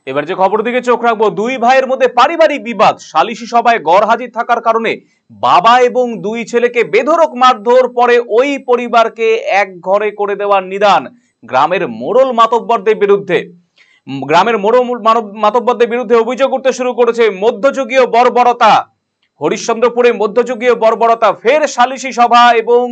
এবার যে খবর দিকে চোখ রাখবো, দুই ভাইয়ের মধ্যে পারিবারিক বিবাদ, সালিশি সভায় গড়হাজির থাকার কারণে বাবা এবং দুই ছেলেকে বেধড়ক মারধর, পরে ওই পরিবারকে এক ঘরে করে দেওয়ার নিদান গ্রামের মোড়ল মাতব্বরদের বিরুদ্ধে। গ্রামের মোড়ল মাতব্বরদের বিরুদ্ধে অভিযোগ করতে শুরু করেছে মধ্যযুগীয় বর্বরতা। হরিশ্চন্দ্রপুরে মধ্যযুগীয় বর্বরতা, ফের সালিশি সভা এবং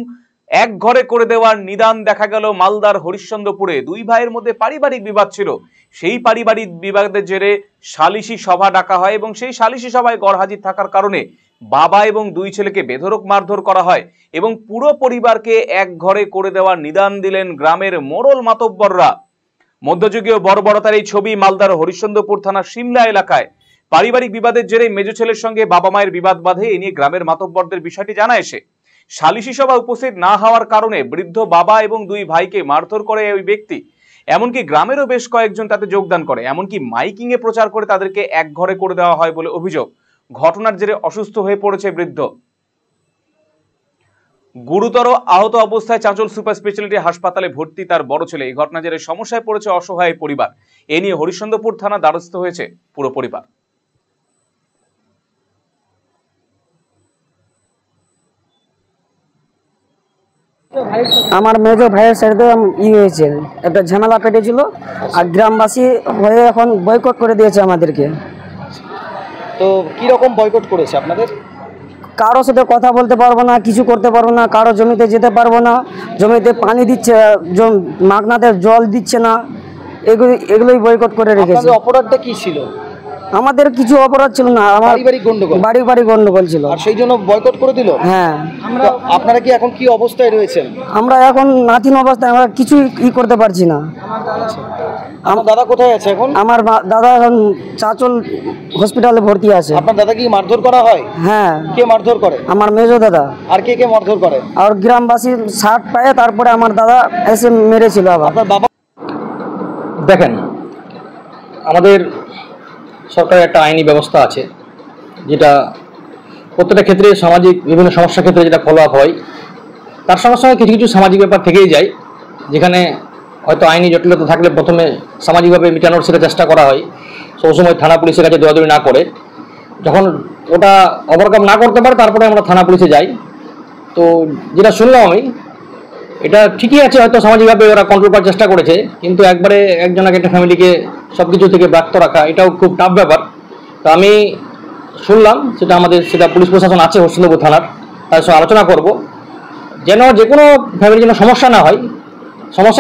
এক ঘরে করে দেওয়ার নিদান দেখা গেল মালদার হরিশ্চন্দ্রপুরে। দুই ভাইয়ের মধ্যে পারিবারিক বিবাদ ছিল, সেই পারিবারিক বিবাদের জেরে সালিশি সভা ডাকা হয় এবং সেই সালিশি সভায় গড়হাজির থাকার কারণে বাবা এবং দুই ছেলেকে বেধড়ক মারধর করা হয় এবং পুরো পরিবারকে এক ঘরে করে দেওয়ার নিদান দিলেন গ্রামের মোড়ল মাতব্বররা। মধ্যযুগীয় বর্বরতার এই ছবি মালদার হরিশ্চন্দ্রপুর থানার সিমলা এলাকায়। পারিবারিক বিবাদের জেরে মেজো ছেলের সঙ্গে বাবা মায়ের বিবাদ বাধে, এ নিয়ে গ্রামের মাতব্বরদের বিষয়টি জানা এসে সালিশি সভা উপস্থিত না হওয়ার কারণে বৃদ্ধ বাবা এবং দুই ভাইকে মারধর করে ওই ব্যক্তি। এমনকি গ্রামেরও বেশ কয়েকজন তাতে যোগদান করে, এমনকি মাইকিং এ প্রচার করে তাদেরকে এক ঘরে করে দেওয়া হয় বলে অভিযোগ। ঘটনার জেরে অসুস্থ হয়ে পড়েছে বৃদ্ধ। গুরুতর আহত অবস্থায় চাঁচল সুপার স্পেশালিটি হাসপাতালে ভর্তি তার বড় ছেলে। এই ঘটনার জেরে সমস্যায় পড়েছে অসহায় পরিবার। এ নিয়ে হরিশ্চন্দ্রপুর থানা দ্বারস্থ হয়েছে পুরো পরিবার। আমার মেজো ভাইয়ের সাথে হয়েছে, একটা ঝামেলা পেটেছিল আর গ্রামবাসী হয়ে এখন বয়কট করে দিয়েছে আমাদেরকে। তো কি রকম বয়কট করেছে আপনাদের? কারোর সাথে কথা বলতে পারবো না, কিছু করতে পারবো না, কারো জমিতে যেতে পারবো না, জমিতে পানি দিচ্ছে, মাগনাতে জল দিচ্ছে না, এগুলোই বয়কট করে রেখেছে। অপরাধটা কি ছিল? আমাদের কিছু অপরাধ ছিল না, আমার বাড়ি গন্ডগোল ছিল, আর সেই জন্য বয়কট করে দিল। হ্যাঁ। আপনারা কি এখন কি অবস্থায় রয়েছেন? আমরা এখন নাথিন অবস্থায়, আমরা কিছুই করতে পারছি না। আমার দাদা কোথায় আছে এখন? আমার দাদা এখন চাঁচল হসপিটালে ভর্তি আছে। আপনার দাদা কি মারধর করা হয়? হ্যাঁ। কে মারধর করে? আমার মেজো দাদা। আর কে কে মারধর করে? আর গ্রামবাসী শার্ট পায়ে তারপরে আমার দাদা এসে মেরেছিল। আবার আপনার বাবা? দেখেন, আমাদের সরকারের একটা আইনি ব্যবস্থা আছে, যেটা প্রত্যেকটা ক্ষেত্রে সামাজিক বিভিন্ন সমস্যার ক্ষেত্রে যেটা ফলো আপ হয়, তার সঙ্গে সঙ্গে কিছু কিছু সামাজিক ব্যাপার থেকেই যায়, যেখানে হয়তো আইনি জটিলতা থাকলে প্রথমে সামাজিকভাবে মেটানোর সেটা চেষ্টা করা হয়, সবসময় থানা পুলিশের কাছে দৌড়াদৌড়ি না করে। যখন ওটা ওভারকাম না করতে পারে তারপরে আমরা থানা পুলিশে যাই। তো যেটা শুনলাম আমি, এটা ঠিকই আছে, হয়তো সামাজিকভাবে ওরা কন্ট্রোল করার চেষ্টা করেছে, কিন্তু একবারে একজনকে একটা ফ্যামিলিকে সব কিছু থেকে ব্যক্ত রাখা এটাও খুব টাফ ব্যাপার। তো আমি শুনলাম সেটা পুলিশ প্রশাসন আছে হরিশ্চন্দ্রপুর থানার, তাদের সঙ্গে আলোচনা করব যেন যে কোনো ফ্যামিলির যেন সমস্যা না হয়। সমস্যা